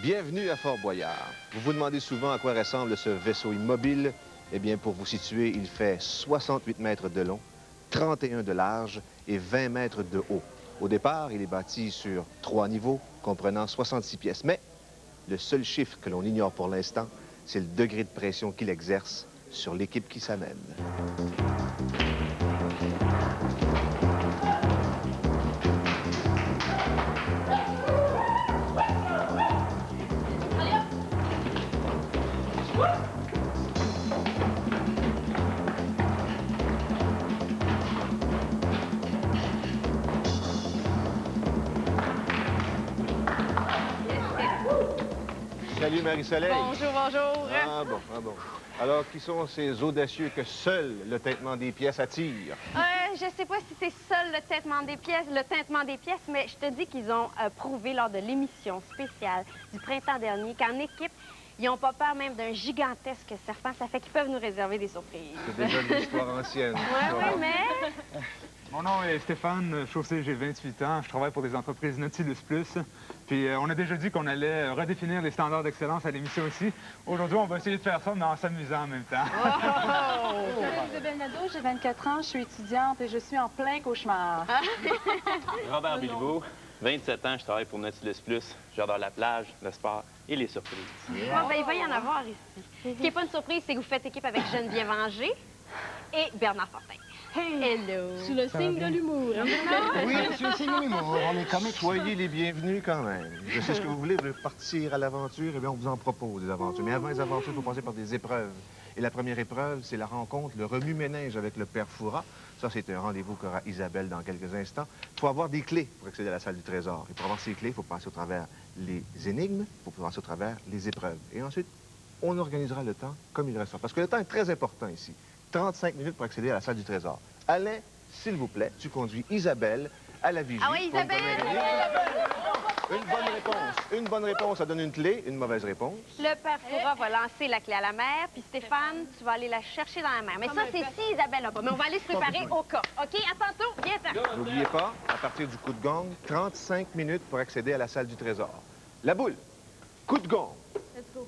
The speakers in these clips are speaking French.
Bienvenue à Fort-Boyard. Vous vous demandez souvent à quoi ressemble ce vaisseau immobile. Eh bien, pour vous situer, il fait 68 mètres de long, 31 de large et 20 mètres de haut. Au départ, il est bâti sur 3 niveaux, comprenant 66 pièces. Mais le seul chiffre que l'on ignore pour l'instant, c'est le degré de pression qu'il exerce sur l'équipe qui s'amène. Salut Marie-Soleil. Bonjour, bonjour. Ah bon. Alors, qui sont ces audacieux que seul le tintement des pièces attire? Je sais pas si c'est seul le tintement des pièces, mais je te dis qu'ils ont prouvé lors de l'émission spéciale du printemps dernier qu'en équipe, ils n'ont pas peur même d'un gigantesque serpent. Ça fait qu'ils peuvent nous réserver des surprises. C'est déjà une histoire ancienne. Oui, mais... Mon nom est Stéphane Chaussé, j'ai 28 ans. Je travaille pour des entreprises Nautilus Plus. Puis on a déjà dit qu'on allait redéfinir les standards d'excellence à l'émission aussi. Aujourd'hui, on va essayer de faire ça, mais en s'amusant en même temps. Je m'appelle Isabelle Nadeau, j'ai 24 ans, je suis étudiante et je suis en plein cauchemar. Robert Bilbao, 27 ans, je travaille pour Nautilus Plus. J'adore la plage, le sport et les surprises. Ah, ben, il va y en avoir ici. Ce qui n'est pas une surprise, c'est que vous faites équipe avec Geneviève Angers et Bernard Fortin. Hey! Hello! Sous le signe de l'humour. Oui, monsieur, c'est l'humour. On est comme soyez les bienvenus quand même. Je sais ce que vous voulez partir à l'aventure, eh bien, on vous en propose des aventures. Mais avant les aventures, il faut passer par des épreuves. Et la première épreuve, c'est la rencontre, le remue-ménage avec le père Fouras. Ça, c'est un rendez-vous qu'aura Isabelle dans quelques instants. Il faut avoir des clés pour accéder à la salle du trésor. Et pour avoir ces clés, il faut passer au travers les énigmes, il faut passer au travers les épreuves. Et ensuite, on organisera le temps comme il restera. Parce que le temps est très important ici. 35 minutes pour accéder à la salle du trésor. Alain, s'il vous plaît, tu conduis Isabelle à la vigie. Ah oui, Isabelle! Une bonne réponse, ça donne une clé. Une mauvaise réponse. Le père Fouras va lancer la clé à la mer, puis Stéphane, tu vas aller la chercher dans la mer. Mais ça, c'est si Isabelle n'a pas. Mais on va aller se préparer au cas. OK? À tantôt. Viens-t'en. N'oubliez pas, à partir du coup de gong, 35 minutes pour accéder à la salle du trésor. La boule. Coup de gong. Let's go.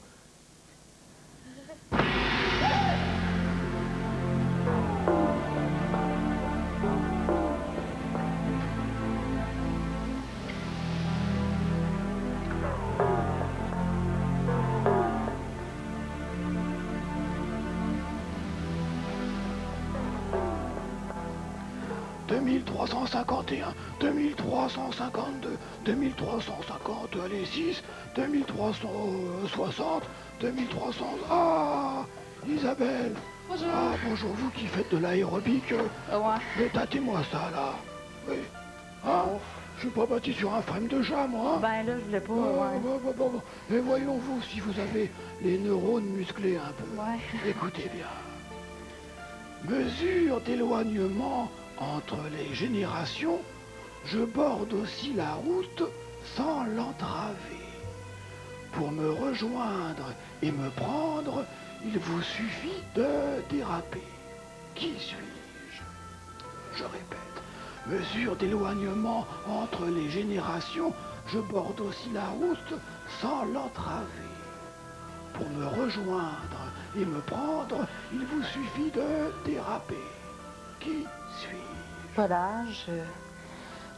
« 2351, 2352, 2350, allez, 6, 2360, 2300... Ah, Isabelle. Bonjour. Ah, bonjour, vous qui faites de l'aérobic. Ouais. Mais tâtez-moi ça, là. Oui. Ah, je suis pas bâti sur un frame de chat, moi. Ben là, je voulais pas, Bon. Mais voyons-vous si vous avez les neurones musclés un peu. Ouais. Écoutez bien. Mesure d'éloignement entre les générations, je borde aussi la route sans l'entraver. Pour me rejoindre et me prendre, il vous suffit de déraper. Qui suis-je? Je répète, mesure d'éloignement entre les générations, je borde aussi la route sans l'entraver. Pour me rejoindre et me prendre, il vous suffit de déraper. Qui suis-je? Pas l'âge,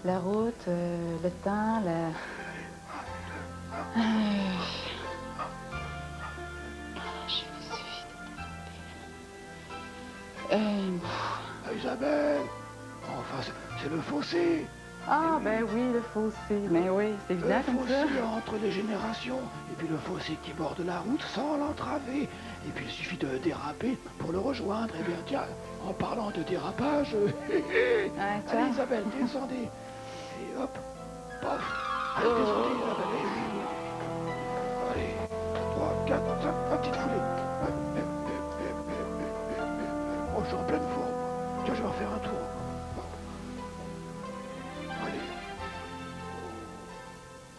la route, le temps, la... Je vous suffit de déraper. Isabelle, enfin, c'est le fossé. Ah, ben oui, le fossé. Mais oui, c'est évident Le comme ça. fossé entre les générations, et puis le fossé qui borde la route sans l'entraver. Et puis il suffit de déraper pour le rejoindre. Eh bien, tiens, en parlant de dérapage, tiens. allez Isabelle, descendez. Et hop, paf. Allez, descendez Isabelle. Allez, 3, 4, 5, un petit foulée. Oh, je suis en pleine forme. Tiens, je vais en faire un tour.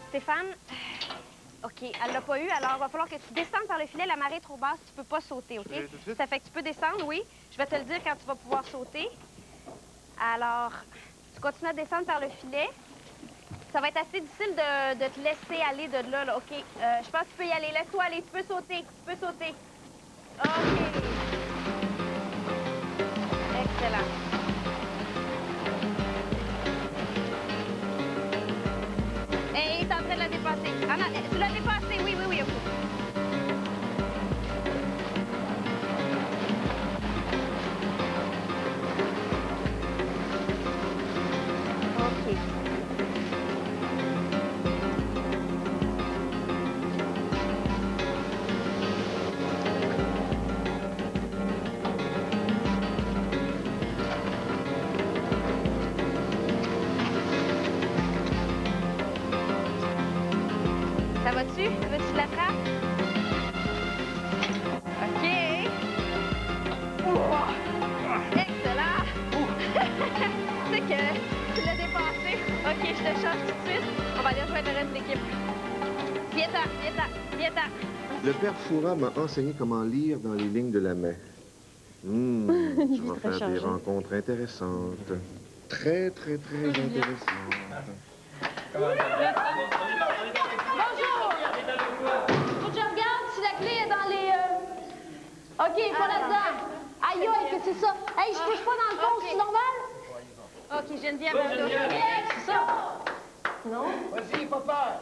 Stéphane, OK, elle l'a pas eu, alors il va falloir que tu descendes par le filet. La marée est trop basse, tu peux pas sauter, OK? Ça fait que tu peux descendre, oui. Je vais te le dire quand tu vas pouvoir sauter. Alors, tu continues à descendre par le filet. ça va être assez difficile de te laisser aller de là, là. OK. Je pense que tu peux y aller. Laisse-toi aller. Tu peux sauter. Tu peux sauter. OK. Excellent. Et il est en train de la dépasser. Ah non, tu l'as dépassé. Oui, oui, oui. OK. OK. Ça va-tu? Veux-tu que je l'attrape? OK. Excellent. Tu sais que tu l'as dépassé. OK, je te change tout de suite. On va aller rejoindre le reste de l'équipe. Viens-t'en, viens-t'en, viens-t'en. Le père Foura m'a enseigné comment lire dans les lignes de la main. Tu vas faire des rencontres intéressantes. Très, très, très intéressantes. Bonjour! Faut que je regarde si la clé est dans les... OK, pas là-dedans. Aïe, aïe, que c'est ça? Hey, je touche pas dans le fond, c'est normal? OK, Geneviève, elle doit faire. C'est ça? Non? Vas-y, pas peur.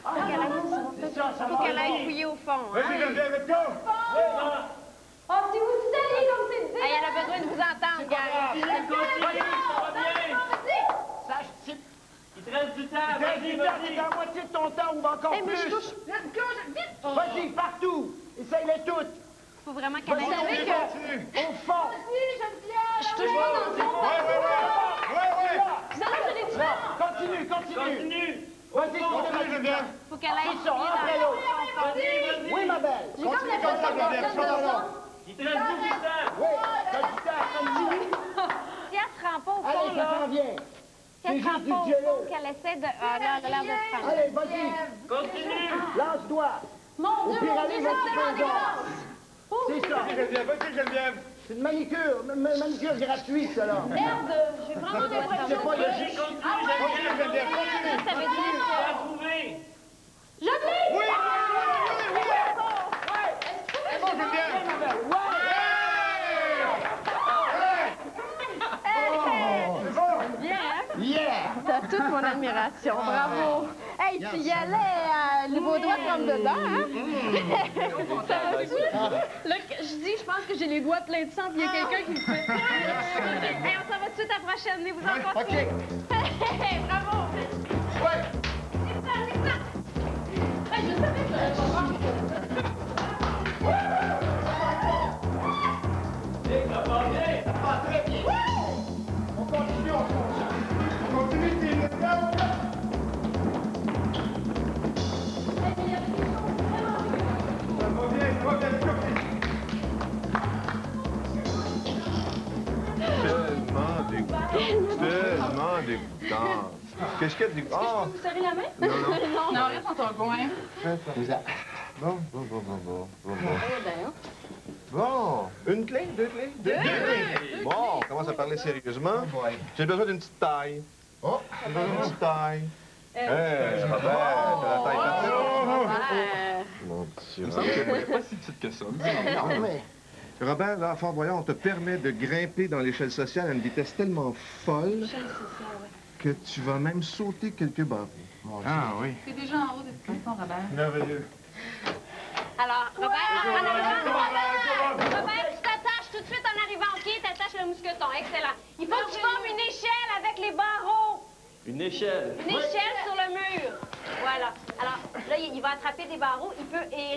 Faut qu'elle aille fouiller au fond. Hein? Vas-y, Geneviève, let's go! Oh, si vous dites allez comme c'est dit! Hey, elle a besoin de vous entendre, gang. Sache type. Il te reste du temps. Vas-y, vas-y. La moitié de ton temps ou encore Hey, mais plus. je touche. Vite! Vas-y, partout. Essaye-les toutes. Faut vraiment qu'elle Vas-y, aille. au fond. Je touche pas dans le fond! Ouais. Non, non, je l'ai dit! Continue. Vas-y, continue. Faut qu'elle aille Ils sont un après l'autre. Oui, ma belle. J'ai comme l'impression qu'on donne de sang. Il te reste beaucoup de temps. Oui, t'as du temps, continue. Si elle se rend pas au fond, Allez, ça là, s'en vient. si elle C'est se rend juste du pas au jello. fond, qu'elle essaie de... Ah, là, elle a l'air de se faire. Allez, vas-y. Continue. Lance-toi. Mon Au Dieu, pire, mon allez, Dieu, vas-y, c'est vraiment fais-en. dégueulasse! C'est ça. Vas-y, Geneviève. C'est une manicure gratuite, ça, là. Merde, j'ai vraiment l'impression C'est pas que... logique. Geneviève, continue. Ça veut dire Tu que... vas trouver. Je l'ai! Oui! C'est bon, Geneviève. Bien, hein? Yeah! T'as toute mon admiration. Bravo. Hey, tu y allais les beaux doigts comme dedans, hein? Ça va-tu? Là, je dis, je pense que j'ai les doigts pleins de sang, puis il y a quelqu'un qui me fait... Hey, on s'en va tout de suite à la prochaine. Venez vous en OK. Hey, bravo. Ouais. Hey, je savais que j'allais pas voir. On continue. Continue, Tim, let's go! Ça va bien, Tellement dégoûtant. Qu'est-ce qu'il y a de dégoûtant? Je peux vous serrer la main? Non. Non, reste dans ton coin. Bon. Bon, une clé, deux clés? Deux clés. Bon, on commence à parler sérieusement. J'ai besoin d'une petite taille. Oh. J'ai besoin d'une petite taille. Robert, t'as la taille parfaite. Mon petit Robert. Pas si petite que ça. Non, mais... Robert, là, Fort Boyard, on te permet de grimper dans l'échelle sociale à une vitesse tellement folle que tu vas même sauter quelques barres. Ah oui. T'es déjà en haut de toute façon, Robert. Merveilleux. Alors, Robert, en arrivant, Robert, tu t'attaches tout de suite en arrivant. OK, t'attaches le mousqueton. Excellent. Il faut que tu formes une échelle avec les barreaux. Une échelle. Une échelle sur le mur. Voilà. Alors, là, il va attraper des barreaux. Il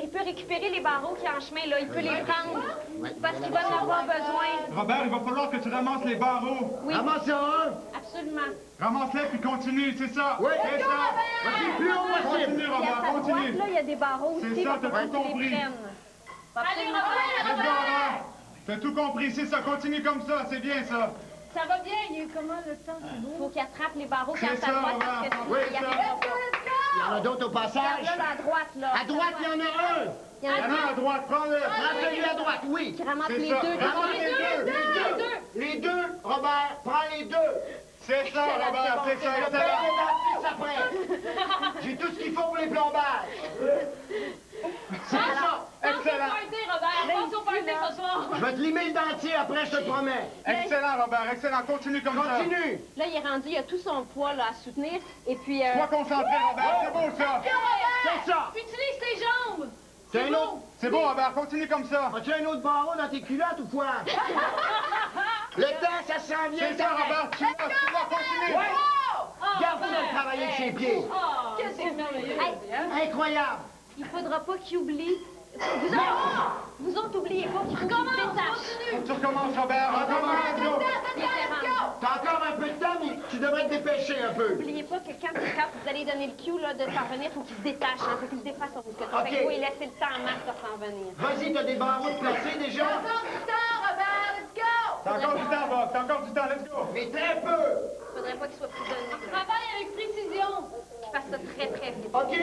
peut récupérer les barreaux qui sont en chemin, là. Il peut les prendre. Parce qu'il va en avoir besoin. Robert, il va falloir que tu ramasses les barreaux. Oui, Ramasse un. absolument. Ramasse-les puis continue, c'est ça. Oui. C'est ça. Vas-y, plus haut possible. Continue, Puis à Robert, sa droite, continue. là, il y a des barreaux C'est aussi. ça, Il va t'as falloir tout que tu les compris. prennes. Allez, Robert! Let's go, Robert. T'as tout compris, c'est ça. Continue comme ça, c'est bien ça. Ça va bien, il y a eu comment le temps? C'est beau. Faut qu'il attrape les barreaux qui C'est ont à ça, droite parce que Robert. sinon, Oui, il y ça. arrivera pas. Il y en a d'autres au passage. Regarde, là, à droite, là. À droite, il y en a un. Il y en a Ah, deux à droite, prends-le. Prends celui à droite, oui. qui ramassent C'est les ça. deux. Ramasse Prends les deux. Les deux, Robert, prends les deux. C'est ça, Robert, c'est ça, excellent. Après. J'ai tout ce qu'il faut pour les plombages. C'est ça. Excellent. Pense au party ce soir. Je vais te limer le dentier après, je te le promets. Excellent, Robert, excellent. Continue comme ça. Continue. Là, il est rendu, il a tout son poids là, à soutenir. Et puis... Sois concentré, Robert, c'est beau ça. C'est ça. Utilise tes jambes. C'est un autre. C'est beau, Robert, continue comme ça. As-tu un autre barreau dans tes culottes ou quoi? Le temps, ça s'en vient. C'est ça, Robert, tu vas continuer. Ouais. Garde-le de travailler avec ses pieds. Qu'est-ce que c'est merveilleux. Incroyable. Il faudra pas qu'il oublie. Vous autres, oubliez pas qu'il faut qu'il se détache. Tu recommences, Robert, recommence, let's go. T'as encore un peu de temps, mais tu devrais te dépêcher un peu. N'oubliez pas que quand vous allez donner le cue là, de s'en venir, il faut qu'il se détache, il faut qu'il se défasse son mousqueton. OK. Fait que vous, il laissez le temps à Marc de s'en venir. Vas-y, t'as des barreaux de placés déjà? T'as encore du temps, Bob, t'as encore du temps, let's go. Mais très peu. Faudrait pas qu'il soit prisonnier. Travaille avec précision. Qu'il fasse ça très, très vite. OK. Qu'il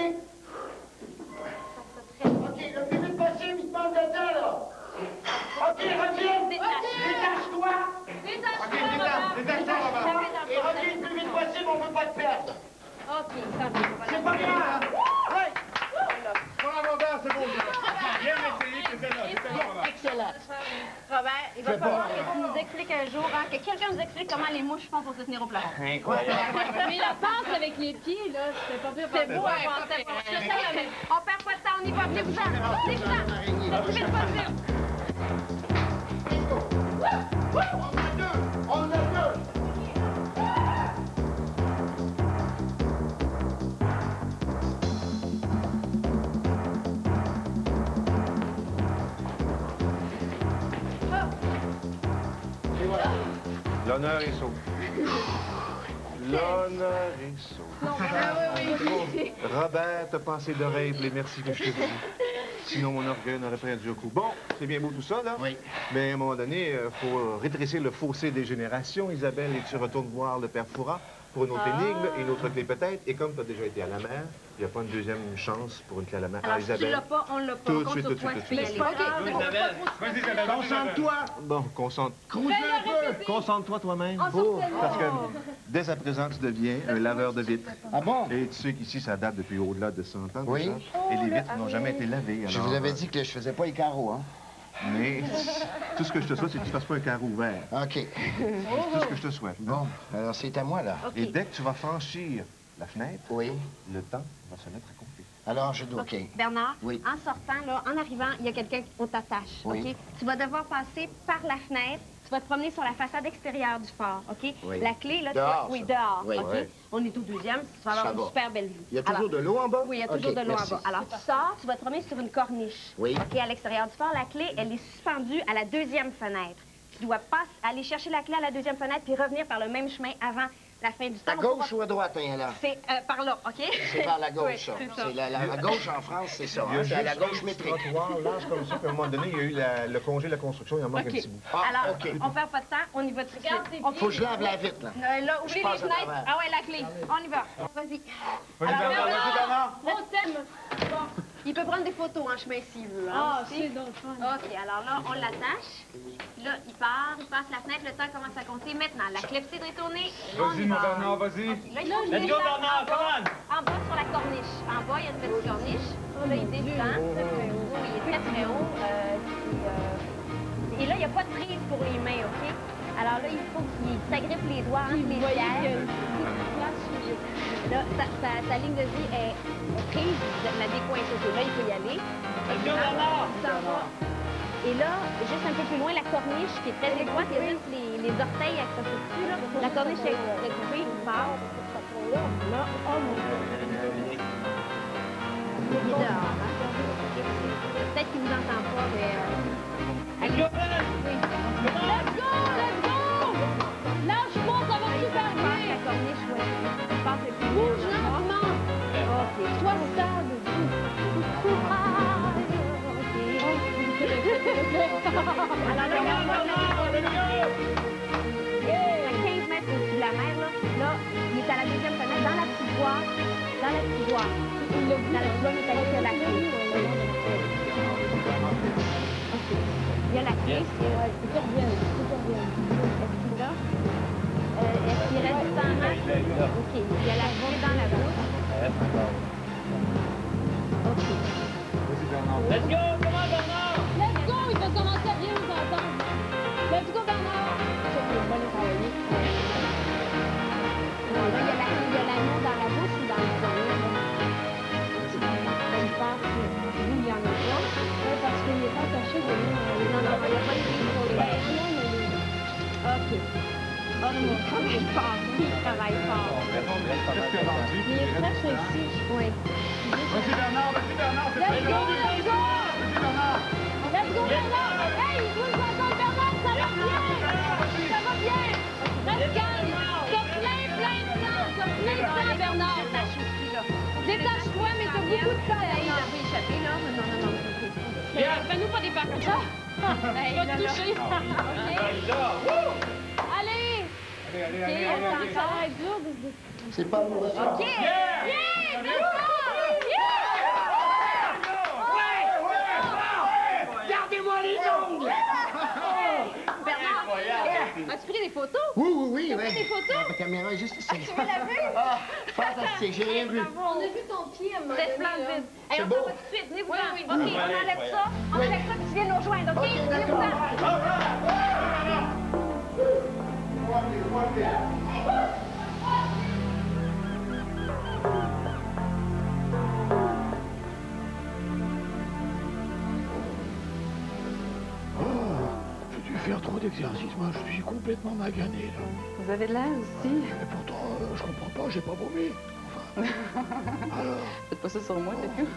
fasse ça très vite. OK, le plus vite possible, il te manque de temps, là. OK, reviens. Détache-toi. OK, détache-toi, Robert. Et reviens le plus vite possible, on ne veut pas te perdre. OK, ça va. C'est pas grave. Ouais. Bravo, Robert, c'est beau, ça. Bien essayé, c'était là, Robert. Excellent. Robert, il va falloir que tu nous expliques un jour, hein, que quelqu'un nous explique comment les mouches font pour se tenir au plafond. Incroyable. Mais la passe avec les pieds, là, c'était pas bien. C'est beau, hein, c'est bon. Je sais, mais on perd pas de temps, on y va. Venez-vous-en. Venez-vous-en. Le plus vite possible. On a deux. On a deux. Et voilà. L'honneur est sauf. L'honneur est sauf. Robert, t'as passé d'oreilles pour les merci que je te dis. Sinon, mon orgueil n'aurait pas dû au coup. Bon, c'est bien beau tout ça, là. Oui. Mais à un moment donné, il faut rétrécir le fossé des générations, Isabelle, et tu retournes voir le père Fouras pour une autre énigme, et une autre clé peut-être. Et comme tu as déjà été à la mer, il n'y a pas une deuxième chance pour une clé à la mer. Alors, si tu Isabelle. l'as pas, on l'a pas. Tout On de compte suite, sur tout de toi, suite, tu peux y tout de aller. Isabelle, vas-y, Isabelle. Concentre-toi. Bon, crouche un peu. Concentre-toi toi-même. Parce que dès à présent, tu deviens un laveur de vitres. Ah bon? Et tu sais qu'ici, ça date depuis au-delà de 100 ans. Oui. déjà. Et les vitres n'ont jamais été lavées. Je alors, vous avais dit que je faisais pas les carreaux, hein? Mais tout ce que je te souhaite, c'est que tu ne fasses pas un carreau ouvert. OK. C'est tout ce que je te souhaite. Bon, alors c'est à moi, là. OK. Et dès que tu vas franchir la fenêtre, Oui. le temps va se mettre à compter. Alors, je dois... OK. Bernard, Oui. en sortant, là, en arrivant, il y a quelqu'un qu'on t'attache, Oui. OK? Tu vas devoir passer par la fenêtre. Tu vas te promener sur la façade extérieure du fort, OK? Oui. La clé, là, Dehors, oui, ça. dehors, Oui. OK? Ouais. On est au 12e, tu vas avoir Ça une va. super belle vue. Il y a toujours Alors, de l'eau en bas? oui, il y a toujours OK, de l'eau merci. en bas. Alors, tu sors, tu vas te promener sur une corniche. Oui. OK, à l'extérieur du fort, la clé, elle est suspendue à la deuxième fenêtre. Tu dois aller chercher la clé à la deuxième fenêtre puis revenir par le même chemin avant la fin du temps. À gauche ou à droite, hein, là? C'est par là, OK? C'est par la gauche, ça. Oui, c'est ça. C'est la gauche en France, c'est ça. Il y a Hein? C'est à la juste gauche un petit métrique. trottoir large comme ça, puis à un moment donné, il y a eu le congé de la construction, il en manque un OK. petit bout. Ah, Alors, OK. on perd pas de temps, on y va tout de suite. Faut que je lave la vitre, là. Là, ouvrez passe les à fenêtres. travers. Ah ouais, la clé. On y va. Vas-y. Vas-y, Bernard, vas-y, Bernard. On t'aime. Il peut prendre des photos en chemin s'il veut. Ah, aussi. c'est donc fun. OK, alors là, on l'attache. Là, il part, il passe la fenêtre, le temps commence à compter. Maintenant, la clepsydre est tournée. On Vas-y, y mon va. Bernard, vas-y. Là, il faut Let's go, Bernard, come on! En bas, sur la corniche. En bas, il y a une petite corniche. Là, il descend. Oui, il est très, très haut. Et là, il n'y a pas de prise pour les mains, OK? Alors là, il faut qu'il s'agrippe les doigts entre les pierres. Là, sa ligne de vie est prise, la décoinceuse. Là, il peut y aller. Let's go, Bernard! Il s'en va. Et là, juste un peu plus loin, la corniche qui est très étroite, il y a juste les orteils accrochés dessus. Là. La corniche est coupée, il part. Là, oh mon Dieu. Il est dehors, hein? Peut-être qu'il ne vous entend pas, mais... Let's go, Ben! Oui. Let's go, let's go! Lâche pas, ça va super Il passe bien. la corniche, oui. Il passe le plus Bouge bien. lentement. OK. Sois stable. Courage. OK. Alors là, à 15 mètres au-dessus de la mer, là, il est à la deuxième fenêtre, dans la petite boîte. Dans la petite boîte. Dans la petite boîte métallique, il y a la clé. OK. Il y a la clé. Est-ce qu'il est là? Est-ce qu'il reste du sang? OK. Il y a la clé dans la bouche. OK. Vas-y, Bernard. Let's go! Comment, Bernard? Let's go! Il va commencer à bien nous entendre. Let's go, Bernard! OK, on va les travailler. Là, il y a l'anneau dans la bouche ou dans le poignet, là? Il pense que lui, il y en a pas. Oui, parce qu'il n'est pas attaché de nous. Non, non, il n'y a pas de livre pour les OK. OK, comme il part, il travaille fort. Presque rendu. Il est très précis. Oui. Vas-y, Bernard, vas-y, Bernard. C'est Let's pas go, grave. let's go! Vas-y, Bernard. Let's go, Bernard! Hey, il faut nous entendre, Bernard! Ça va bien! Ça va bien! Reste calme! T'as plein de sang! T'as plein de sang, Bernard! Détache-toi, mais t'as beaucoup de sang, Il Bernard! a fait échapper, là. Non, non, non. Fais-nous pas des pas comme ça! Hey, Va là, te là. toucher! OK? Allez! Allez, OK, ça va être dur de se... C'est pas moi. OK! Yeah! Bernard! Gardez-moi les ongles! Bernard, as-tu pris des photos? Oui. Des photos? La caméra est juste ici. Tu veux la vue? Ah, fantastique, j'ai rien vu. On a vu ton pied à un moment C'est donné, là. splendide. Hey, on beau. s'en va tout de suite. Venez-vous Oui, oui. OK, on enlève ça. On enlève ça, puis tu viens nous rejoindre, OK? Ok, d'accord. Venez-vous-en. J'ai dû faire trop d'exercices. Moi, je suis complètement magané, là. Vous avez de l'air aussi. Et pourtant, je comprends pas, j'ai pas vomi. Enfin. Alors. Faites pas ça sur moi, c'est tout.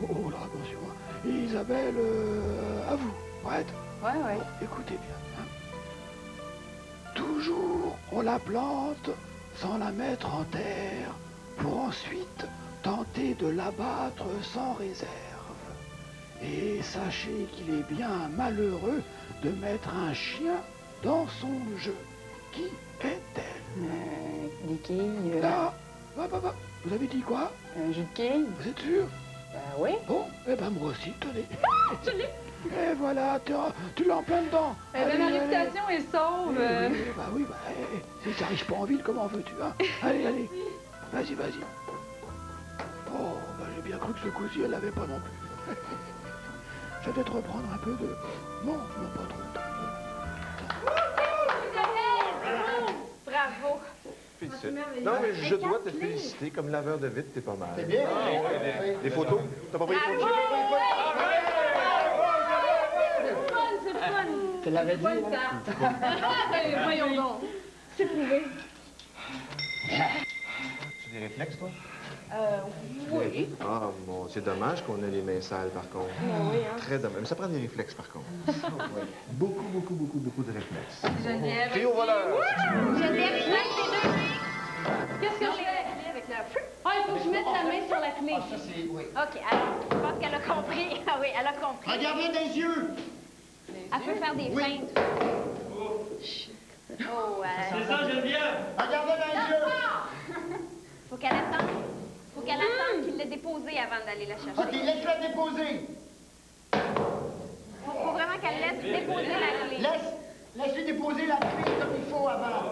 Oh là, attention. Et Isabelle, à vous. Prête? Ouais, ouais. Écoutez bien. Hein. Toujours, on la plante sans la mettre en terre, pour ensuite tenter de l'abattre sans réserve. Et sachez qu'il est bien malheureux de mettre un chien dans son jeu. Qui est-elle? Des quilles. Là, vous avez dit quoi? Un jus de quilles. Vous êtes sûr? Oui. Bon, eh ben moi aussi, tenez. Et voilà, tu l'as en plein dedans. Eh ben, ma réputation est sauve. Oui, si ça arrive pas en ville, comment veux-tu, hein? Allez, vas-y. Oh, j'ai bien cru que ce coup-ci, elle l'avait pas non plus. Je vais peut-être reprendre un peu de... Non, pas trop. Bravo. Félicite. Non, mais je dois te féliciter. Comme laveur de vitre, t'es pas mal. C'est bien. Les photos? T'as pas pris les photos? C'est fun! Je te l'avais dit. Ben, voyons donc. C'est prouvé. Tu as des réflexes, toi? Oui. Ah, bon, c'est dommage qu'on ait les mains sales, par contre. Oui, hein. Très dommage. Mais ça prend des réflexes, par contre. Ouais. Beaucoup de réflexes. Geneviève. Trio voleur! Geneviève, je lève tes deux mains. Qu'est-ce que je fais? Avec la... Ah, il faut que je mette la main sur la clé. Ça, c'est... Oui. OK, alors, je pense qu'elle a compris. Ah oui, elle a compris. Regardez des yeux. Elle peut faire des Oui. feintes. Oh, C'est ça, Geneviève? Regardez dans les yeux. Faut qu'elle attende. Faut qu'elle attende qu'il l'ait déposée avant d'aller la chercher. OK, laisse-la déposer. Faut vraiment qu'elle laisse déposer la clé. Laisse-lui déposer la clé comme il faut avant.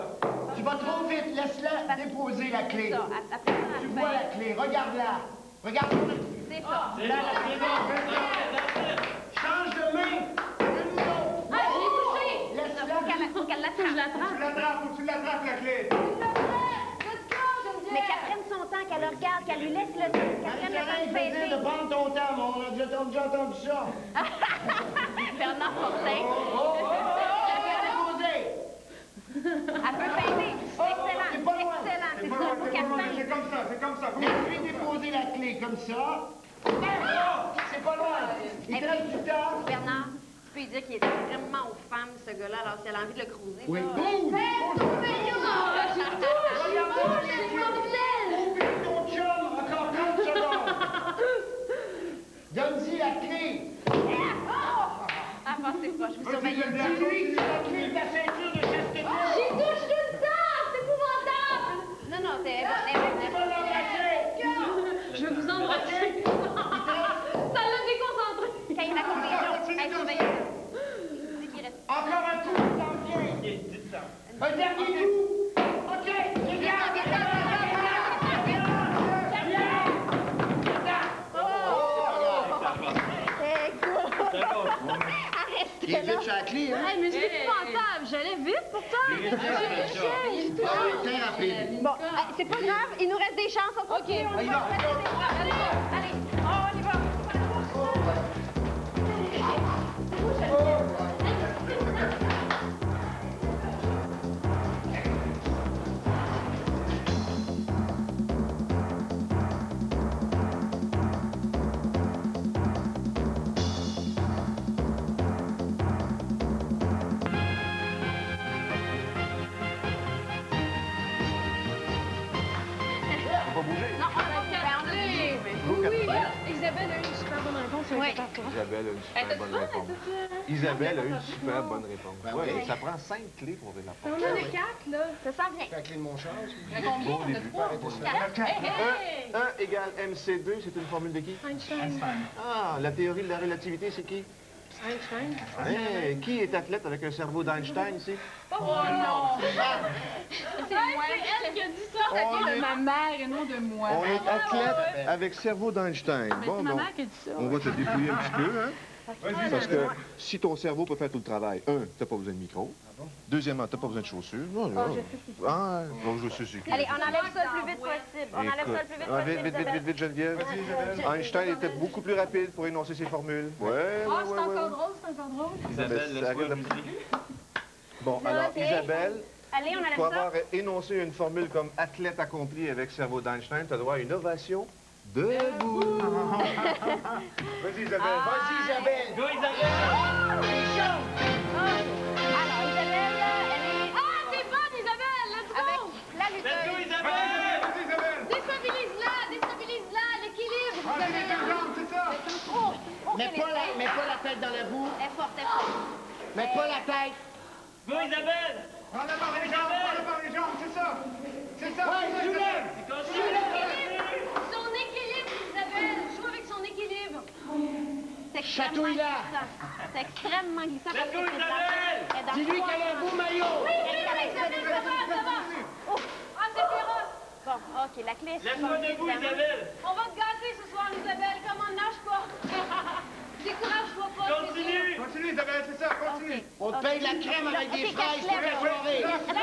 Tu vas trop vite, laisse-la déposer la clé. Ça, après ça, Tu elle vois la fait... clé, regarde-la. Regarde-la. C'est ça. Là, la clé change de main. Ah, je l'ai touché! Laisse-la. Faut qu'elle l'attrape. Faut que tu l'attrapes, la clé. Mais qu'elle prenne son temps, qu'elle le regarde, qu'elle lui laisse le temps, qu'elle prenne le temps de Marie-Soleil peser. faisait de prendre ton temps, mais on a déjà entendu ça. Bernard Fortin. Elle peut peser. Excellent. C'est pas loin. Excellent. C'est ça. Faut qu'elle peise. C'est comme ça. Laisse-lui déposer la clé comme ça. C'est pas loin. Il te reste du temps. Bernard, tu peux lui dire qu'il est extrêmement aux femmes, ce gars-là. Alors, si elle a envie de le cruiser, Oui. là... Bouge! Oublie ton chum, encore 30 secondes. Donne-y la clé. Ah, pensez pas, je vous surveille. Dis-lui que c'est la clé de la ceinture de chasteté. J'y touche tout le temps! C'est épouvantable! Non, non, c'est... Tu vas l'embrasser. Je vais vous embrasser. Ça l'a déconcentré. Quand il raconte des jokes, elle surveille. C'est qu'il reste... Encore un coup, t'en viens. Un dernier coup. sur la clé, hein? Hey, mais c'est épouvantable. J'allais vite pourtant. Très rapide. Bon, c'est pas grave, il nous reste des chances. OK, on y va. Allez, on y va. Isabelle a eu une super bonne réponse. Oui. Isabelle a une super bonne réponse. Isabelle a eu une super bonne réponse. Oui, ça prend 5 clés pour ouvrir la porte. On en a 4, là. Ça sent bien. La clé de mon char. Combien? On a 3. 1 égale MC2, c'est une formule de qui? Einstein. Ah, la théorie de la relativité, c'est qui? Einstein. Hey, qui est athlète avec un cerveau d'Einstein ici? Oh non! C'est elle qui a dit ça. Ça vient de ma mère et non de moi. On est athlète avec cerveau d'Einstein. C'est ma mère qui a dit ça. On va te dépouiller un petit peu, hein? Parce que si ton cerveau peut faire tout le travail, t'as pas besoin de micro. Deuxièmement, t'as pas besoin de chaussures. Ah, bon, je sais c'est qui. Allez, on enlève ça le plus vite possible. On enlève ça le plus vite possible. Vite, Geneviève. Einstein était beaucoup plus rapide pour énoncer ses formules. Ouais. C'est encore drôle. Isabelle, laisse-moi l'oublier. Bon, alors, Isabelle, Allez, on pour enlève ça. avoir énoncé une formule comme athlète accompli avec cerveau d'Einstein, t'as droit à une ovation debout. Vas-y, Isabelle. Vas-y, Isabelle. Go, Isabelle! Alors, Isabelle, elle est... Ah, c'est bonne, Isabelle! Let's go! avec la Let's go, lutteuse. Isabelle! Déstabilise-la, l'équilibre! Mets pas la tête dans la boue. Elle est forte, elle est forte. Mets pas la tête. Go, Isabelle! Prends la barre les jambes, c'est ça! C'est ça! Ouais, soulève. Son équilibre, Isabelle! Joue avec son équilibre! C'est Château, extrêmement il a. glissant. C'est extrêmement glissant parce Let's que go, c'est de la Isabelle! elle est dans Dis-lui trois qu'elle a un beau maillot. Ça va! Oh, Ah, c'est féroce! bon, OK, la clé est Laisse-moi debout, Isabelle! On va te gâter ce soir, Isabelle! Comment nage pas? Décourage-toi pas! Continue! Continue, Isabelle, c'est ça, continue! On te paye de la crème avec des OK, fraises toute la soirée. Attends,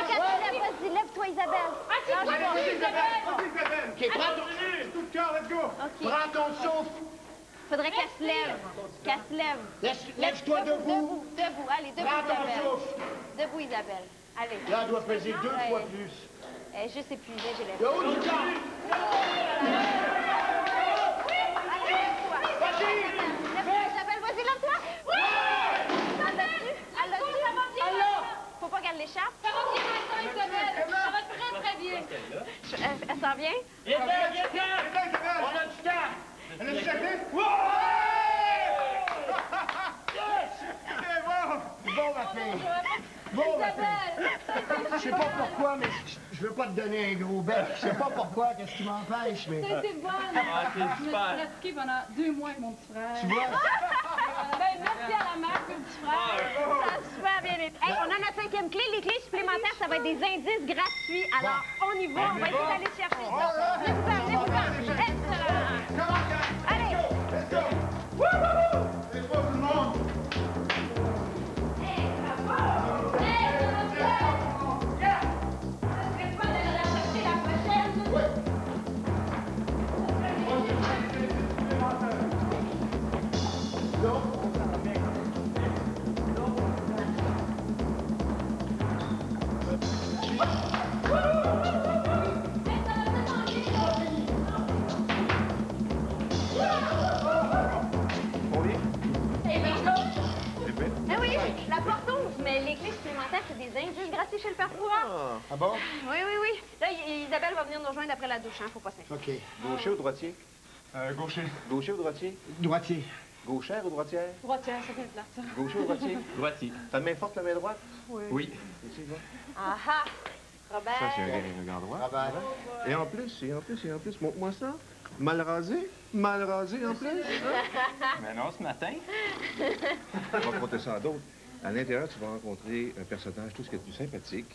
vas-y, lève-toi, Isabelle. Ah, c'est quoi, Isabelle? Vas-y, Isabelle! OK, Tout le cœur, let's go! OK, prends ton souffle. faudrait qu'elle se lève. Qu'elle se lève. Lève-toi debout. Debout, allez, debout, Prends ton Isabelle. souffle. Debout, Isabelle. Allez. Là, elle doit peser 2 fois Ouais. plus. Elle est juste épuisée, j'ai Le l'impression. haut du corps. Allez, lève-toi. Lève-toi, Isabelle, vas-y, lève-toi. Elle l'a-tu? Elle l'a-tu? Ça va bien, Faut pas qu'elle l'échappe. ça va bien maintenant, Isabelle! Ça va très, très bien! Elle s'en vient? Isabelle, viens, viens! Isabelle! On a du temps. Elle a du chacun? C'est bon! Bon, ma fille. Bon, ma fille. Je sais pas pourquoi, mais je veux pas te donner un gros bec. Je sais pas pourquoi, qu'est-ce qui m'empêche, mais... Ça a été bonne! Ah, c'est Je me suis super! pratiquée pendant 2 mois avec mon petit frère. Tu vois? Ben, merci à la mère et au petit frère. Ça a super bien été. Hey, on a notre 5e clé. Les clés supplémentaires, ça va être des indices gratuits. Alors, on y va. On va essayer d'aller chercher ça. Laisse-vous. Excellent. Allez. Let's go! C'est pas tout le monde! Combien? Eh oui, la porte ouvre, mais les clés supplémentaires, c'est des indices gratuits chez le Père Fouras. Ah bon? Oui, oui, oui. Là, Isabelle va venir nous rejoindre après la douche, hein. Faut pas s'inquiéter. OK. Gaucher ou droitier? Gaucher. Gaucher ou droitier? Droitier. Gauchère ou droitière? Droitière, ça fait plate, ça. Gaucher ou droitier? Droitier. T'as la main forte, la main droite? Oui. Ici, va. Ah ah. Robert. Ça, c'est un gars droit. Robert. Et en plus, montre-moi ça. Mal rasé en plus. Mais non, ce matin. On va compter ça à d'autres. À l'intérieur, tu vas rencontrer un personnage tout ce qui est plus sympathique,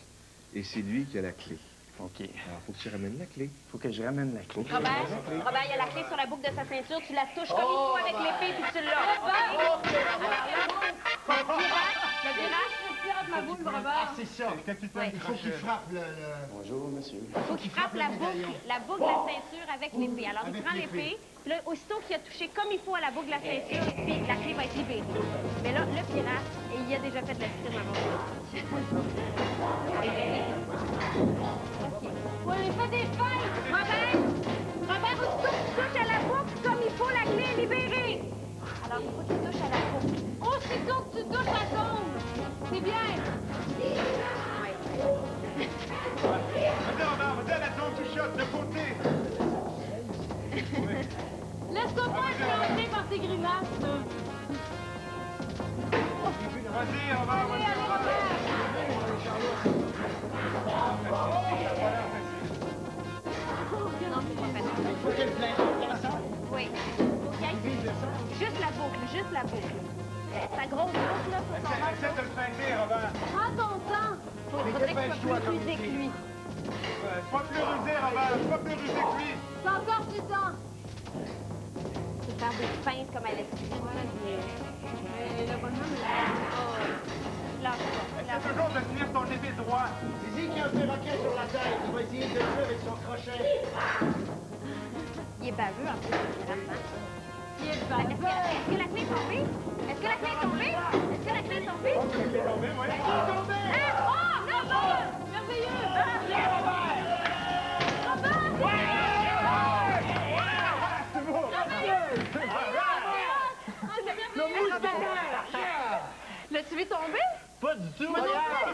et c'est lui qui a la clé. OK. Alors, faut que tu ramènes la clé. Faut que je ramène la clé. Robert, il y a la clé sur la boucle de sa ceinture. Tu la touches comme il faut avec l'épée, puis tu l'as. OK? Alors là, c'est un pirate. Le virage? Ma boule, Robert. Ah, c'est ça. Ouais. Il faut qu'il frappe le... Bonjour, monsieur. Il faut qu'il frappe la boucle de la ceinture avec l'épée. Alors, il prend l'épée, puis là, aussitôt qu'il a touché comme il faut à la boucle de la ceinture, puis la clé va être libérée. Mais là, le pirate, il a déjà fait de l'escrime avant. Oui, fais des feintes. Robert, aussitôt que tu touches à la boucle comme il faut, la clé est libérée. Alors, il faut que tu touches à la boucle. Aussitôt que tu touches la tombe. C'est bien. Vas-y, Robert, vas-y à la tombe, tu shot, de côté. Laisse-toi pas influencer par tes grimaces, là. Vas-y, Robert, Allez, allez, Robert. Non, c'est pas facile. Faut qu'elle plainte. Oui. OK? Juste la boucle. Sa grosse boucle, là, faut qu'on Essaie de le feinter, Robert. Prends ton temps. faudrait que tu sois plus rusé que lui. Pas plus rusé, Robert, pas plus rusé que lui. T'as encore du temps. C'est faire des feintes comme à l'escrime, là. Mais le bonhomme, Lâche pas. Essaie toujours de tenir ton épée droit. Dis-y qu'il y a un perroquet sur la tête. Il va essayer de le tuer avec son crochet. Il est baveux, en plus, le pirate, hein? il est Est-ce baveux. que la clé est tombée? Est-ce que la clé est tombée? Est-ce que la clé est tombée? Il est tombé, oui. Ah! Oh! Merveilleux! Merveilleux. L'as-tu vu tomber? Pas du tout.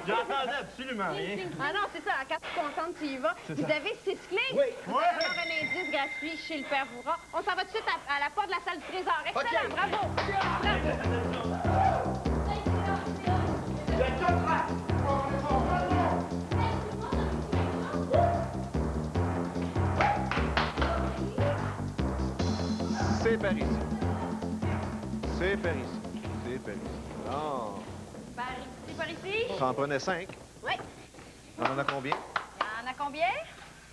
J'entendais absolument rien. Ah non, c'est ça. Quand tu es contente, tu y vas. Vous avez 6 clés. Oui. Vous allez avoir un indice gratuit chez le Père Bourra. On s'en va tout de suite à la porte de la salle du trésor. Excellent, bravo. C'est par ici. C'est par ici. C'est par ici. Non. Par ici? Ça en prenait 5. Oui. On en a combien? Il y en a combien?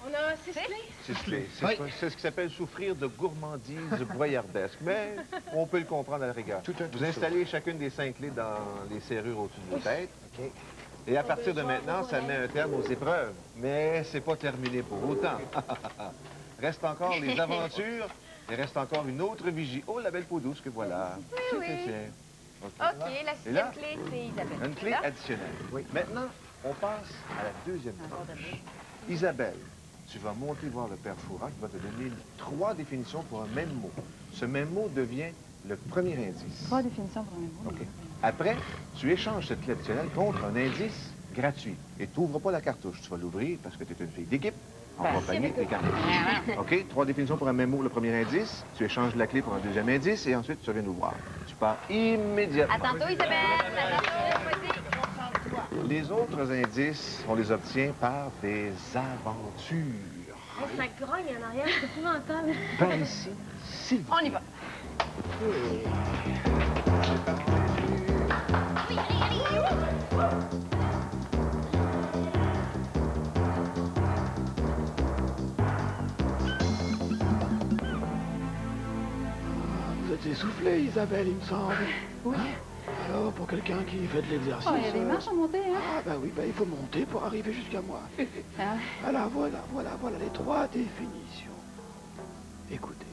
On a 6 clés. 6 clés. Oui. C'est ce qui s'appelle souffrir de gourmandise boyardesque. Mais on peut le comprendre à la rigueur. Tout un Vous installez chacune des 5 clés dans les serrures au-dessus de vos têtes. OK. Et à partir de maintenant, ça met un terme aux épreuves. Mais c'est pas terminé pour autant. Reste encore les aventures et reste encore une autre vigie. Oh, la belle peau douce que voilà. Oui. OK. OK, la Et là? 6e clé, c'est Isabelle. Une clé Là? additionnelle. Oui. Maintenant, on passe à la deuxième tranche. Isabelle, tu vas monter voir le Père Fouras qui va te donner 3 définitions pour un même mot. Ce même mot devient le premier indice. 3 définitions pour un mot. OK. Après, tu échanges cette clé additionnelle contre un indice gratuit. Et tu n'ouvres pas la cartouche. Tu vas l'ouvrir parce que tu es une fille d'équipe en compagnie des cartouches. OK? 3 définitions pour un même mot, le premier indice. Tu échanges la clé pour un deuxième indice et ensuite tu reviens nous voir. Tu pars immédiatement. À tantôt, Isabelle. À tantôt, vas-y. Les autres indices, on les obtient par des aventures. Ça grogne en arrière, c'est épouvantable. Par ici, s'il vous plaît. On y va. Oui, allez. Vous êtes essoufflée, Isabelle, il me semble. Oui. Alors, pour quelqu'un qui fait de l'exercice... Oh, il y a des marches à monter, hein? Ah, bah oui, bah, il faut monter pour arriver jusqu'à moi. Ah. Alors, voilà les 3 définitions. Écoutez,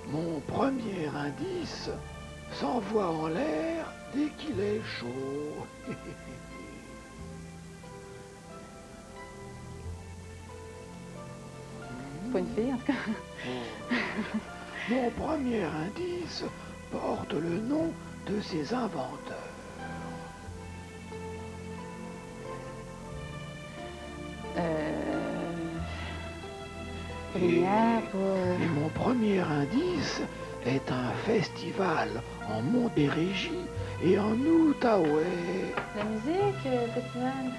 mon premier indice s'envoie en l'air dès qu'il est chaud. C'est pas une fille, en tout cas. Mon premier indice porte le nom de ses inventeurs. Lumière pour... Et mon premier indice est un festival en Montérégie et en Outaouais. La musique, le festival.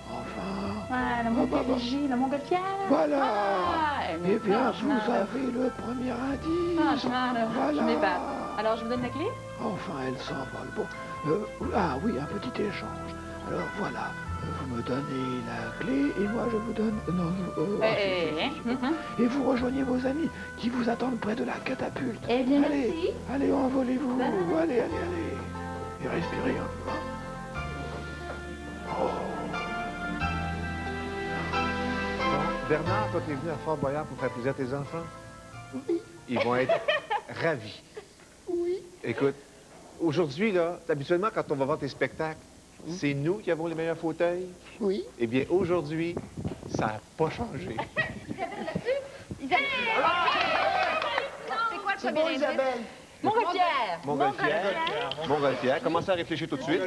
Enfin, Ouais, la Montérégie, la Montgolfière. voilà. Ah, Eh bien, franchement, vous là. avez le premier indice. Franchement, là, Voilà. je m'épate. Alors, je vous donne la clé? Enfin, elle s'envole. Bon, ah oui, un petit échange. Alors voilà, vous me donnez la clé et moi je vous donne... Et vous rejoignez vos amis qui vous attendent près de la catapulte. Eh bien, allez, merci. allez, envolez-vous. Bye. Allez. Et respirez un peu. Hein. Bernard, toi, t'es venu à Fort-Boyard pour faire plaisir à tes enfants? Oui. Ils vont être ravis. Oui. Écoute, aujourd'hui, là, habituellement, quand on va voir tes spectacles, c'est nous qui avons les meilleurs fauteuils. Oui. Eh bien, aujourd'hui, ça n'a pas changé. Isabelle! C'est quoi le C'est premier bon, indice? Isabelle. Montgolfière. Montgolfière. Commencez à réfléchir tout de suite.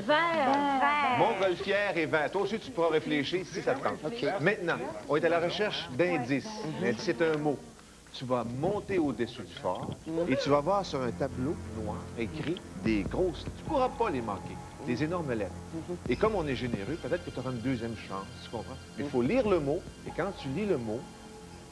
Vert. Montgolfière et vert. Toi aussi, tu pourras réfléchir si ça te tente. Maintenant, on est à la recherche d'indices. L'indice, c'est un mot. Tu vas monter au-dessus du fort et tu vas voir sur un tableau noir écrit des grosses... Tu ne pourras pas les manquer. Des énormes lettres. Et comme on est généreux, peut-être que tu auras une deuxième chance, tu comprends? Il faut lire le mot, et quand tu lis le mot,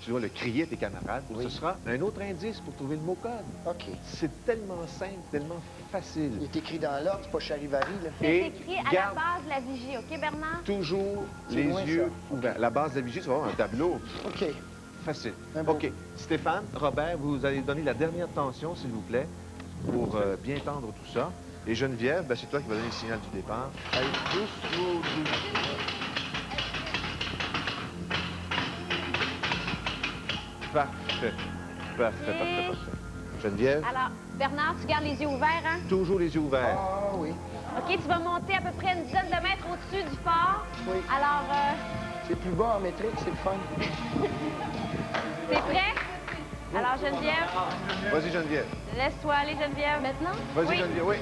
tu dois le crier à tes camarades. Ce sera un autre indice pour trouver le mot code. OK. C'est tellement simple, tellement facile. Il est écrit dans l'ordre, c'est pas Charivari, là. C'est Et écrit à la garde base de la vigie, OK, Bernard? toujours C'est les loin, yeux ça. ouverts. La base de la vigie, tu vas avoir un tableau OK. facile. Un bon. OK. Stéphane, Robert, vous allez donner la dernière tension, s'il vous plaît, pour bien tendre tout ça. Et Geneviève, ben, c'est toi qui vas donner le signal du départ. Allez, doucement. Parfait. Parfait. Geneviève, Alors, Bernard, tu gardes les yeux ouverts, hein? toujours les yeux ouverts. Ah oui. OK, tu vas monter à peu près une dizaine de mètres au-dessus du fort. Oui. Alors, C'est plus bas en métrique, c'est le fun. t'es prêt? Alors, Geneviève, Vas-y, Geneviève. laisse-toi aller, Geneviève. Maintenant? Vas-y, Oui. Geneviève, oui.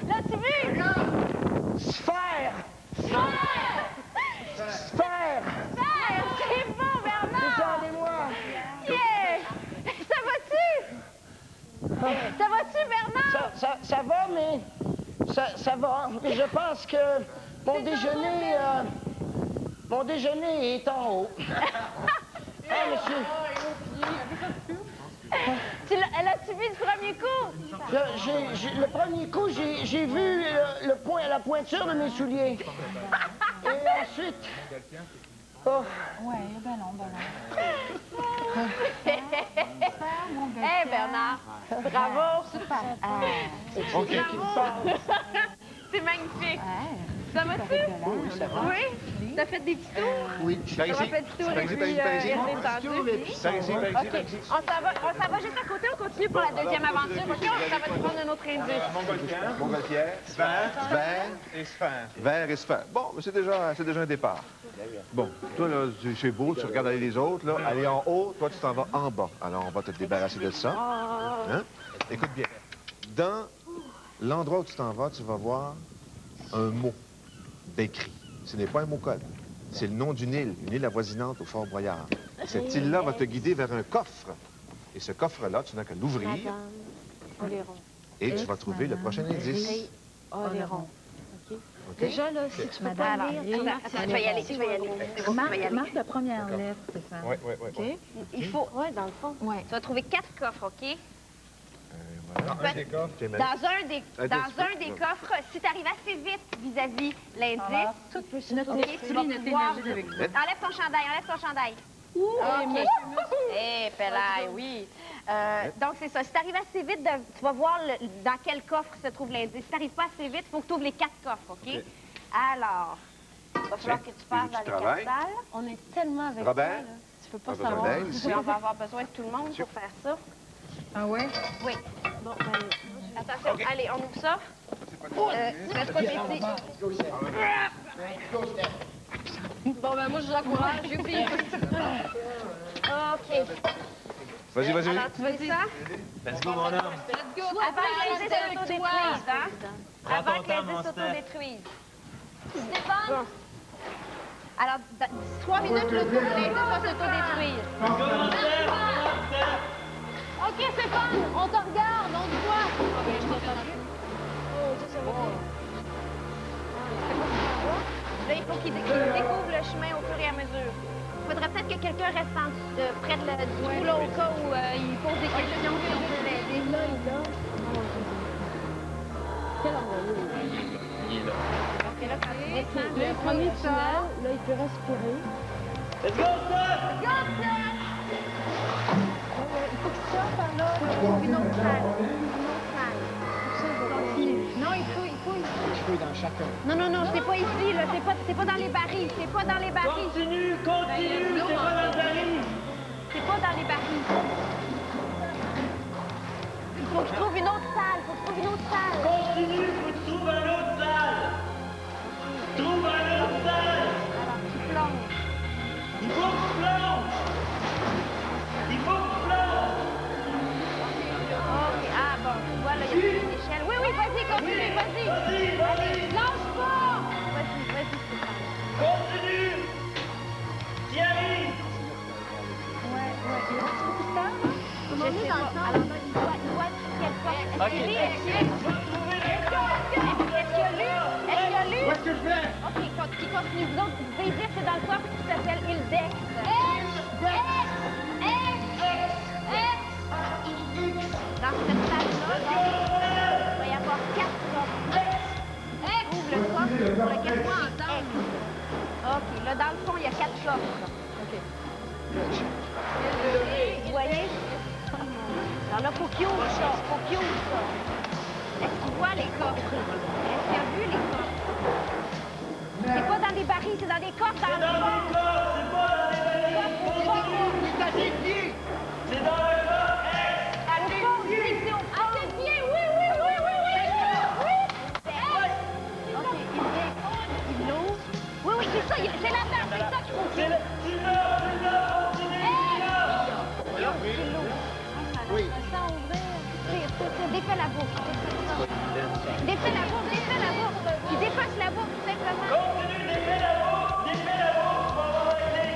L'as-tu vu? Sphère! Sphère! C'est bon, Bernard! Descendez-moi! Yeah! Ça va-tu? Ça va-tu, Bernard? Ça va, mais... Ça va. Mais je pense que mon déjeuner... mon déjeuner est en haut. Ah, monsieur? L'as-tu vu du premier coup? Le premier coup, j'ai vu la pointure de mes souliers. Et ensuite... Oh, Ouais, ben non. Hey, Bernard! Bravo! OK. C'est magnifique! Ça va-tu? oui, ça va. Oui? T'as fait des petits tours? Oui. Par On ici. a fait du tour Par et ici, puis par ici, rester par tendu. ici. Par ici, par OK. ici. On s'en va juste à côté, on continue pour la deuxième aventure. OK, ça va te prendre un autre indice. Montgolfière, vert Et sphère. vert et sphère. Bon, mais c'est déjà un départ. Bon, toi, là, c'est beau, tu regardes aller les autres, là. Aller en haut, toi, tu t'en vas en bas. Alors, on va te débarrasser de ça. Hein? Écoute bien. Dans l'endroit où tu t'en vas, tu vas voir un mot décrit. Ce n'est pas un mot code. C'est le nom d'une île avoisinante au Fort Boyard. Cette île-là va te guider vers un coffre. Et ce coffre-là, tu n'as qu'à l'ouvrir Oléron. et tu vas trouver le prochain indice. Oléron. OK? Déjà, là, si tu peux pas lire... Attends, je vais y aller. Marque la première lettre, Stéphane. Oui. OK? Il faut, dans le fond, Ouais. tu vas trouver 4 coffres, OK? Voilà. Tiens, Marie. Dans un des coffres, si tu arrives assez vite vis-à-vis l'indice, Tout peut se OK, tu vas pouvoir... Enlève ton chandail. OK. Eh, Pelaye, oui. Donc, c'est ça. Si tu arrives assez vite, tu vas voir dans quel coffre se trouve l'indice. Si tu n'arrives pas assez vite, il faut que tu ouvres les 4 coffres, OK? Alors, il va falloir que tu passes dans les 4 travail. salles. On est tellement avec Robert? toi, là. Tu peux pas Pas besoin savoir. d'aide ici? Oui, on va avoir besoin de tout le monde pour faire ça. Ah ouais? Oui. Bon, ben, attention, allez, on ouvre ça. Tu mets pas de bêtises. Bon, ben, moi, je vous encourage. J'ai oublié. OK. Vas-y. Alors, tu veux dire ça? Let's go, mon homme. Avant que l'indice s'autodétruise, hein? Prends Avant ton que temps, l'indice mon Steph. s'autodétruise. Stéphane? Alors, 3 minutes, le tour de l'indice va s'autodétruire. OK, Stéphane, on te regarde, on te voit. OK, je t'entends plus. Oh, ça va bien. Là, il faut qu'il découvre le chemin au fur et à mesure. Il faudrait peut-être que quelqu'un reste près du trou, là, au cas où il pose des questions, puis on peut l'aider. Là, quel endroit il est là? OK, là, quand il descend, le premier tunnel, là, il peut respirer. Let's go, Steph! Il faut qu'il sorte par là, il faut qu'il trouve une autre salle. peu dans chacun. Non, non, non, c'est pas ici, là. C'est pas dans les barils. C'est pas dans les barils. Continue, continue, c'est pas dans le baril. C'est pas dans les barils. Il faut que je trouve une autre salle. Faut que je trouve une autre salle. Continue, faut que tu trouves une autre salle. Trouve une autre salle. Alors, tu plonges. Il faut que tu plonges. Il faut que tu plonges. OK, ah bon, tu vois, là, il y a une échelle. Oui, oui, vas-y, continue, vas-y. Vas-y. Lâche pas. Vas-y, Stéphane. Continue. T'y arrives. Ouais. Je sais pas. Alors, là, il doit quelle porte? Est-ce qu'il a lu? Où est-ce que je vais? OK, qui continue. Vous autres, vous pouvez dire c'est dans le coffre qui s'appelle Ildex. Dans cette salle-là, il va y avoir 4 coffres. Ouvre le coffre pour lequel moi entendre. OK, là, dans le fond, il y a 4 coffres. OK. Vous voyez? Alors là, faut qu'il ouvre ça. Est-ce qu'il voit les coffres? Est-ce qu'il a vu les coffres? C'est pas dans des barils, c'est dans des coffres dans le fond. C'est pas dans les barils. Continue. C'est dans le coffre. À tes pieds, au fond. À tes pieds, oui. OK, il l'ouvre. Oui, c'est ça, c'est la table, c'est ça qu'il faut. Tu l'as, Oui. Défais la bourse. Défais la bourse. Puis dépasse la bourse, tout simplement. continue, défais la bourse, on va avoir la clé.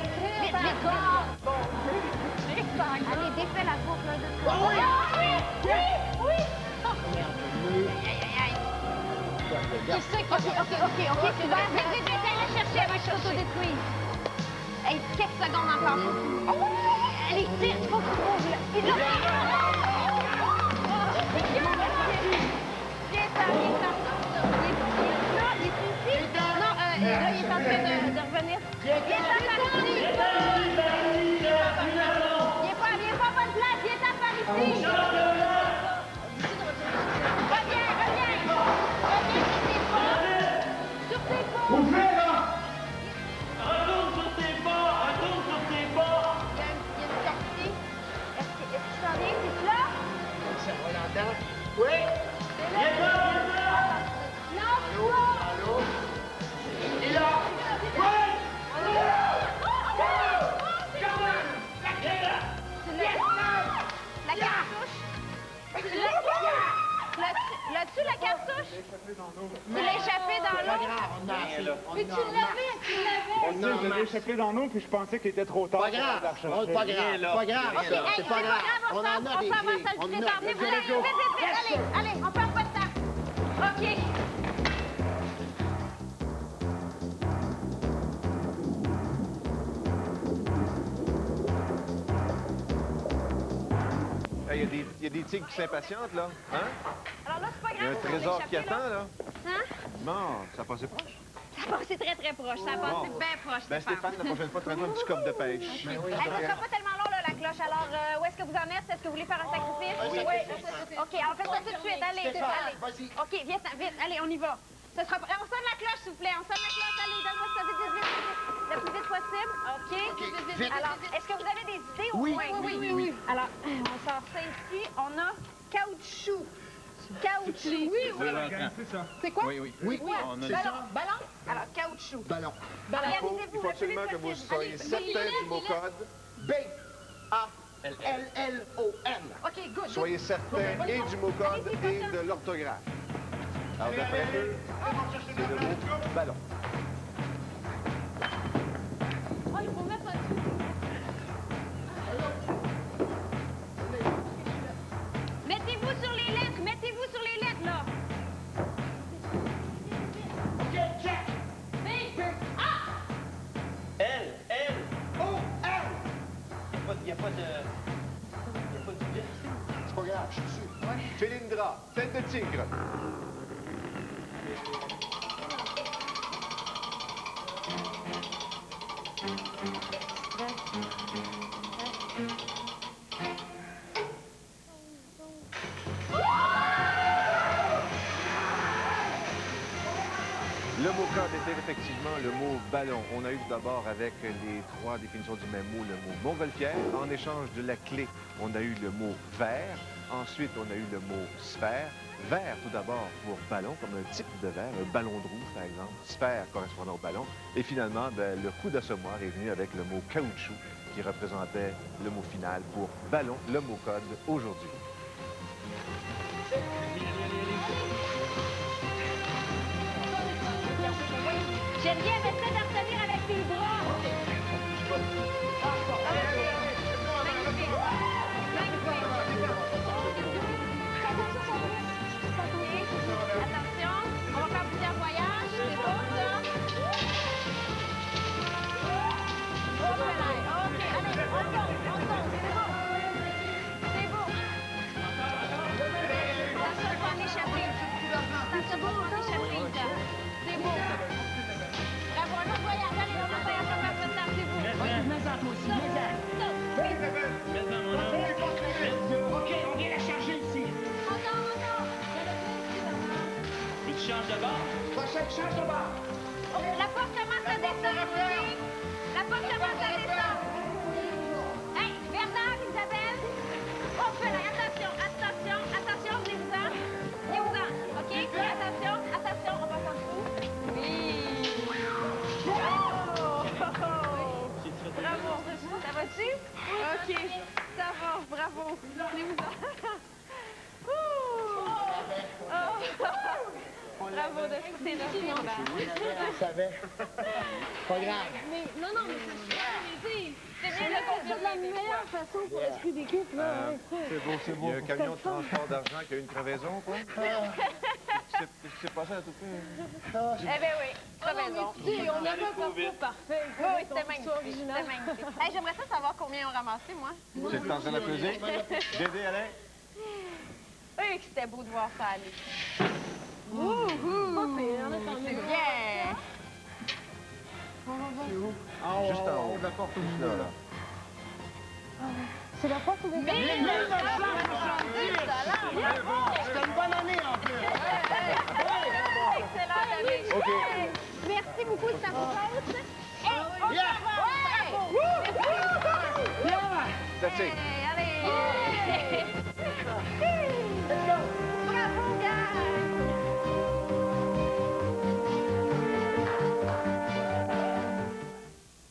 Vite. Allez, défais la bourse, là, de toi. Oui. OK, c'est bon. Vite, allez la chercher avant que je s'autodétruise. Hey, quelques secondes encore. Allez, tire, faut que tu trouves, là. Il l'a. Là, il est en train de revenir. Il est pas à bonne place, il est à par ici. Reviens sur tes pas. Où je vais, là? Retourne sur tes pas. Il y a une sortie. Est-ce qu'il s'en vient? C'est là? C'est Rolandin. Oui. Allô? Il est là. La cartouche? L'as-tu, la cartouche? Tu l'as échappé dans l'eau? Mais tu l'avais. Je l'ai échappé dans l'eau, puis je pensais qu'il était trop tard. Pas grave. Pas grave. OK, hey, c'est pas grave, on s'en va à salle du trésor. Venez, vite. Allez, on perd pas de temps. OK. Il y a des tigres qui s'impatientent, là. Hein? Alors là, c'est pas Il y a grave. un trésor qui attend, là. Hein? Bon, ça a passé proche. Ça a passé très, très proche. Ça a passé bien proche, Ben, Stéphane, la prochaine fois, traite-moi un petit coffre de pêche. Hey, ça sera pas tellement long, là, la cloche. Alors, où est-ce que vous en êtes? Est-ce que vous voulez faire un sacrifice? Oui. OK, on fait ça tout de suite. Allez. Vas-y. OK, vite. Allez, on y va. Ça sera... On sonne la cloche, s'il vous plaît. On sonne la cloche. Allez, donne-moi ça vite. Le plus vite possible. OK. Vite. Alors, est-ce que vous avez des idées au Oui. moins? Oui. Alors, on sort ça ici. On a caoutchouc. Caoutchouc. C'est ça. C'est quoi? Oui. C'est ça. Ballon. Alors, caoutchouc. Ballon. Organisez-vous Il faut le plus vite absolument que vous possible. soyez Allez, certain du mot code. B-A-L-L-O-N. OK, good. Soyez certain et du mot code et de l'orthographe. Alors, d'après eux, c'est le mot ballon. Oh, il faut mettre un truc. Mettez-vous sur les lettres, là. Il n'y a pas de... C'est pas grave, je suis dessus. Philindra, tête de tigre. Le mot code était effectivement le mot ballon. On a eu tout d'abord avec les 3 définitions du même mot, le mot montgolfière. En échange de la clé, on a eu le mot verre. Ensuite, on a eu le mot sphère. Verre, tout d'abord, pour ballon, comme un type de verre, un ballon de rouge, par exemple. Sphère correspondant au ballon. Et finalement, ben, le coup d'assommoir est venu avec le mot caoutchouc, qui représentait le mot final pour ballon, le mot code aujourd'hui. Geneviève, essaie de retenir avec tes bras. Attention, on va faire plusieurs voyages. C'est beau, ça. OK, allez, on tombe. C'est beau. Ça va en échapper. Ça va en échapper. C'est beau. Bravo, un autre voyage. Allez, on va faire ça après ça. C'est beau. Mets-en toi aussi, mets-en. Mets-en, mon homme. OK, on vient la charger ici. Et tu changes de bord? Change de bord. La porte commence à descendre. La porte commence à descendre. Hey, Bernard, Isabelle. Oh, attention, venez-vous-en. OK? Attention, on passe en dessous. Oui. Oh! Bravo. Ça va-tu? OK. Ça va, bravo. Venez-vous-en. Bravo de sauter là. Je savais. Pas grave. Mais non, mais C'est bien de confirmer. la meilleure façon pour l'esprit d'équipe, là. C'est beau, c'est beau. Il y a un camion de transport d'argent qui a eu une crevaison, quoi. C'est pas ça, tout fait. Eh bien oui, tu as raison. On avait un parcours parfait. Oui, c'était magnifique. Hey, j'aimerais ça savoir combien ils ont ramassé, moi. C'est le temps de la peser. Dédé, Alain. Oui, c'était beau de voir ça aller. C'est bien. Juste en haut. La porte au là. C'est la porte où on est. C'était une bonne année, en plus. Excellent, David. OK. Merci beaucoup de ta présence. Hey, on s'en va. Bravo. That's it. Allez. Bravo, gars.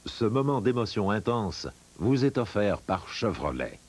Ce moment d'émotion intense vous est offert par Chevrolet.